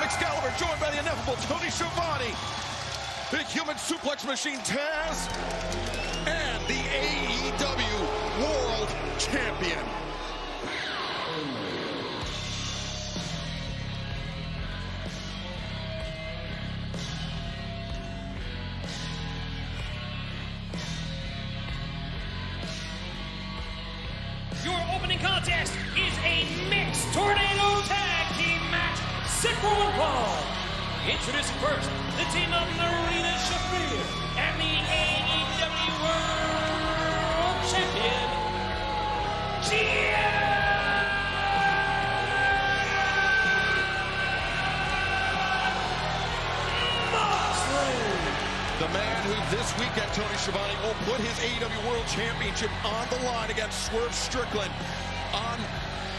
Excalibur, joined by the ineffable Tony Schiavone, the human suplex machine Taz, and the AEW World Champion. Your opening contest is a mixed tornado tag team match, Sick Roll Ball. Introducing first, the team of Marina Shafir and the AEW World Champion, The man who this weekend, Tony Schiavone, will put his AEW World Championship on the line against Swerve Strickland on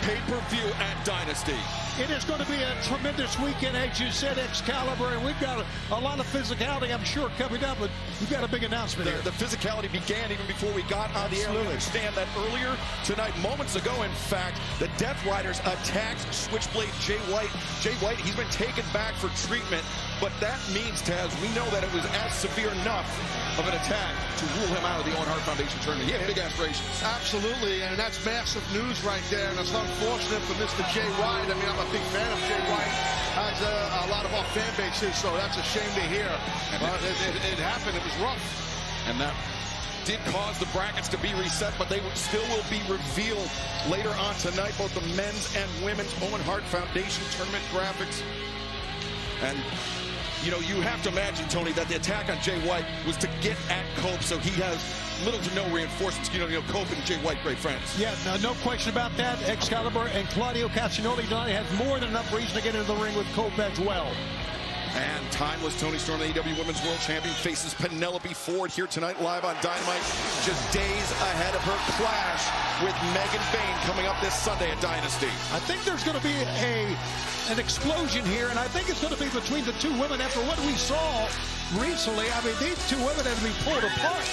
pay-per-view at Dynasty. It is going to be a tremendous weekend, as you said, Excalibur, and we've got a lot of physicality, I'm sure, coming up, but we've got a big announcement here. The physicality began even before we got on the air. We understand that earlier tonight, moments ago, in fact, the Death Riders attacked Switchblade Jay White. Jay White, he's been taken back for treatment, but that means, Taz, we know that it was as severe enough of an attack to rule him out of the Owen Hart Foundation tournament. He had big aspirations. Absolutely, and that's massive news right there, and it's unfortunate for Mr. Jay White. I mean, I'm a big fan of Jay White, as a lot of our fan bases, so that's a shame to hear. But it happened, it was rough. And that did cause the brackets to be reset, but they still will be revealed later on tonight, both the men's and women's Owen Hart Foundation tournament graphics. And you know, you have to imagine, Tony, that the attack on Jay White was to get at Cope, so he has little to no reinforcements. You know, Cope and Jay White, great friends. Yeah, no question about that. Excalibur and Claudio Castagnoli tonight has more than enough reason to get into the ring with Cope as well. And timeless Tony Storm, the AEW Women's World Champion, faces Penelope Ford here tonight live on Dynamite, just days ahead of her clash with Megan Bayne coming up this Sunday at Dynasty. I think there's going to be an explosion here, and I think it's going to be between the two women after what we saw recently. I mean, these two women have to be pulled apart.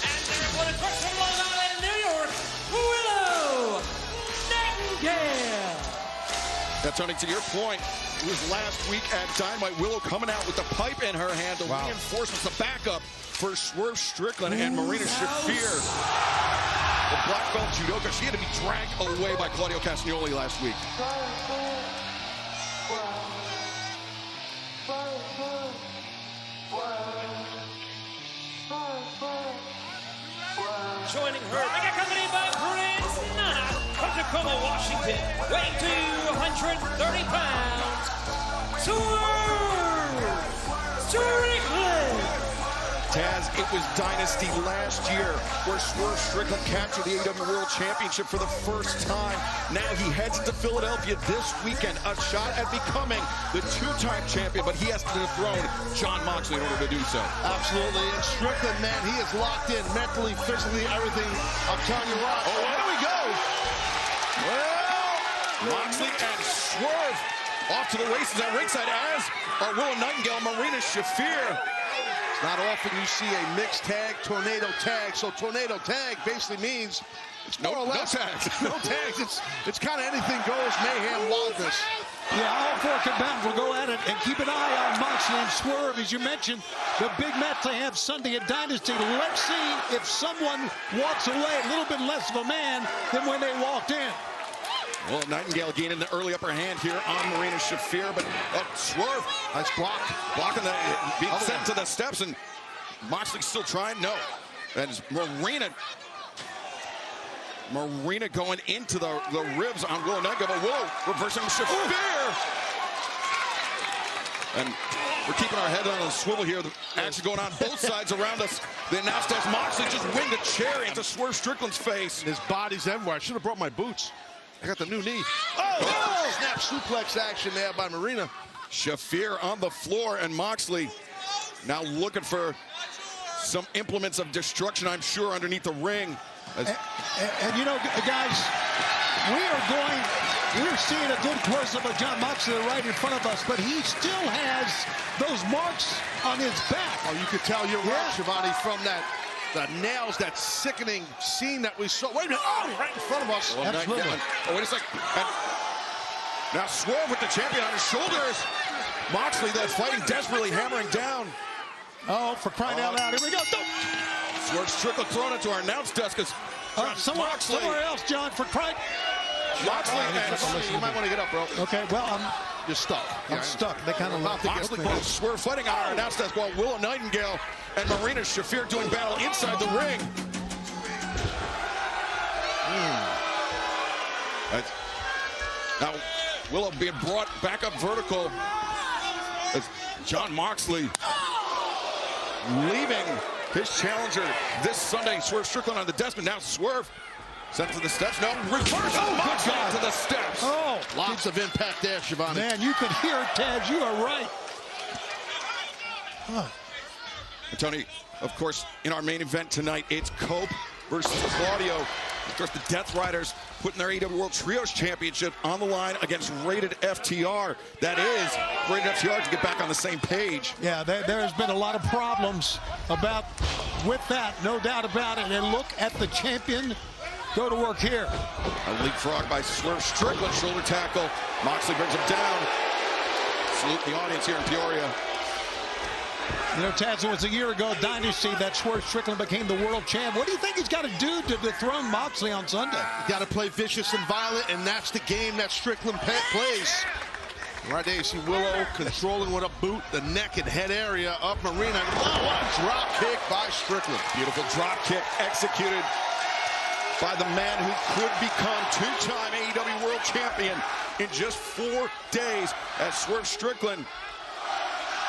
and there's one across from Long Island, New York, Willow Nightingale. Now, Tony, to your point, it was last week at Dynamite. Willow coming out with the pipe in her hand, the reinforcements, the backup for Swerve Strickland and Marina Shafir. The black belt judoka, she had to be dragged away by Claudio Castagnoli last week. Joining her, accompanied by Prince Nana from Tacoma, Washington, weighing 230 pounds, Strickland. Taz, it was Dynasty last year where Swerve Strickland captured the AEW World Championship for the first time. Now he heads to Philadelphia this weekend, a shot at becoming the two-time champion, but he has to dethrone Jon Moxley in order to do so. Absolutely, and Strickland, man, he is locked in mentally, physically, everything. I'm telling you what. Oh, there we go. Well, Moxley and Swerve off to the races at ringside, as are Willow Nightingale and Marina Shafir. Not often you see a mixed tag, tornado tag. So tornado tag basically means it's more or less no tags. No tags. It's kind of anything goes, mayhem, wildness. Yeah, all four combatants will go at it, and keep an eye on Moxley and Swerve. As you mentioned, the big match they have Sunday at Dynasty. Let's see if someone walks away a little bit less of a man than when they walked in. Well, Nightingale gaining the early upper hand here on Marina Shafir, but Swerve, nice block. Blocking the, being sent to the steps, and Moxley still trying, no. And it's Marina going into the ribs on Willow Nightingale, but Willow reversing Shafir. And we're keeping our head on a swivel here. The action going on both sides around us. The announcer as Moxley just winged a chair into Swerve Strickland's face. His body's everywhere. I should have brought my boots. I got the new knee. Oh! Snap suplex action there by Marina. Shafir on the floor, and Moxley now looking for some implements of destruction, I'm sure, underneath the ring. And you know, guys, we're seeing a good close-up of Jon Moxley right in front of us, but he still has those marks on his back. Oh, you could tell you're right, Schiavone, from the nails, that sickening scene that we saw. Wait a minute. Oh, right in front of us. Well, absolutely. Oh, wait a second. Now Swerve with the champion on his shoulders. Moxley then fighting desperately, hammering down. Oh, for crying out loud. Here we go. Swerve Strickland thrown into our announce desk as somewhere else, John, for crying. Moxley, You might want to get up, bro. Okay, well, You're stuck. I'm stuck. They kind of Moxley both Swerve fighting on our announce desk while Willow Nightingale and Marina Shafir doing battle inside the ring. Now, Willow being brought back up vertical as John Moxley leaving his challenger this Sunday. Swerve Strickland on the desk, but now Swerve sent to the steps. No, reverse. Moxley to the steps. Oh, Lots of impact there, Shivani. man, you could hear it, Taz. You are right. And Tony, of course, in our main event tonight, it's Cope versus Claudio. Of course, the Death Riders putting their AEW World Trios Championship on the line against Rated FTR. That is Rated FTR to get back on the same page. Yeah, there's been a lot of problems with that, no doubt about it. And look at the champion go to work here. A leapfrog by Swerve Strickland, shoulder tackle. Moxley brings him down. Salute the audience here in Peoria. You know, Taz, it was a year ago, Dynasty, that Swerve Strickland became the world champ. What do you think he's got to do to dethrone Moxley on Sunday? You got to play vicious and violent, and that's the game that Strickland plays. Right there, you see Willow controlling with a boot, the neck and head area up Marina. Oh, what a drop kick by Strickland. Beautiful drop kick executed by the man who could become two-time AEW World Champion in just 4 days as Swerve Strickland.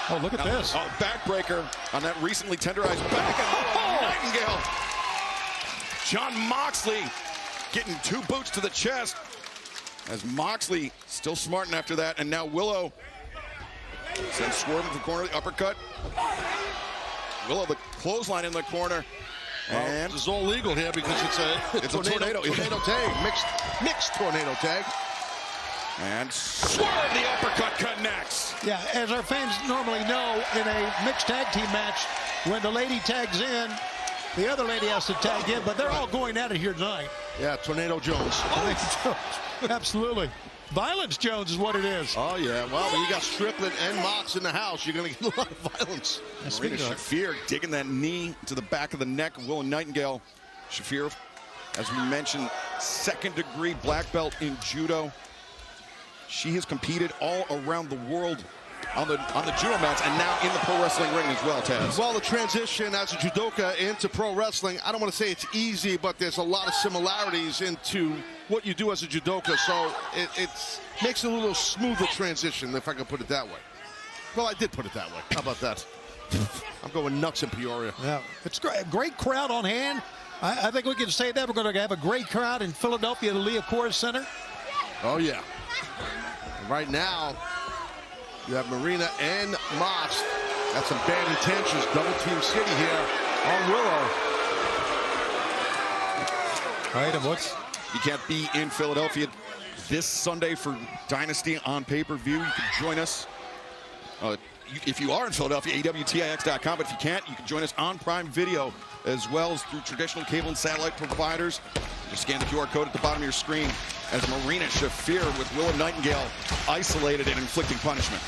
Oh, look at this. Oh, backbreaker on that recently tenderized back. And Nightingale. John Moxley getting 2 boots to the chest as Moxley still smarting after that. And now Willow sends Swerve into the corner, the uppercut. Willow, the clothesline in the corner. And this is all legal here because it's a tornado tag, mixed tornado tag. And Swerve, the uppercut connects. Yeah, as our fans normally know, in a mixed tag team match, when the lady tags in, the other lady has to tag in, but they're all going at it here tonight. Yeah, Tornado Jones. Absolutely. Violence Jones is what it is. Oh, yeah. Well, when you got Strickland and Mox in the house, you're going to get a lot of violence. Marina Shafir digging that knee to the back of the neck of Willow Nightingale. Shafir, as we mentioned, 2nd-degree black belt in judo. She has competed all around the world on the judo mats and now in the pro wrestling ring as well, Taz. Well, the transition as a judoka into pro wrestling, I don't want to say it's easy, but there's a lot of similarities into what you do as a judoka, so it makes it a little smoother transition, if I can put it that way. Well, I did put it that way. How about that? I'm going nuts in Peoria. Yeah, it's great. Great crowd on hand. I think we can say that. We're going to have a great crowd in Philadelphia at the Leah Kors Center. Oh, yeah. Right now, you have Marina and Mox. Got some bad intentions. Double team city here on Willow. All right, you can't be in Philadelphia this Sunday for Dynasty on pay-per-view. You can join us. If you are in Philadelphia, AWTIX.com. But if you can't, you can join us on Prime Video as well as through traditional cable and satellite providers. Just scan the QR code at the bottom of your screen as Marina Shafir with Willow Nightingale isolated and inflicting punishment.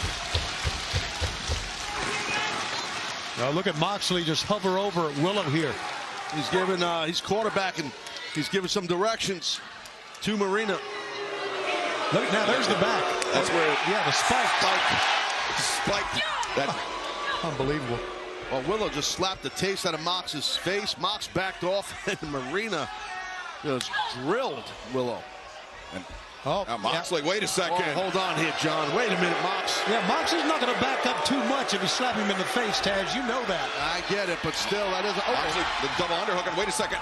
Now look at Moxley just hover over Willow here. He's giving, he's quarterbacking. He's giving some directions to Marina. Look, now there's the back. That's where, yeah, the spike. That unbelievable. Well, Willow just slapped the taste out of Mox's face. Mox backed off, and Marina just drilled Willow. And now Moxley, wait a second. Oh, hold on here, John. Wait a minute, Mox. Yeah, Mox is not going to back up too much if you slap him in the face, Taz. You know that. I get it, but still, that isn't. Moxley, the double underhook, and wait a second.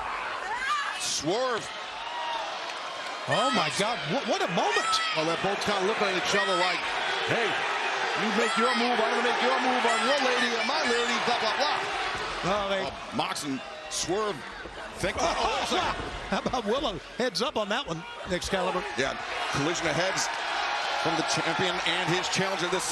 Swerve. Oh, my God. What a moment. Well, they're both kind of looking at each other like, hey, you make your move, I'm going to make your move on your lady and my lady, blah, blah, blah. Mox and Swerve think. How about Willow? Heads up on that one, Excalibur. Yeah, collision of heads from the champion and his challenger this Sunday.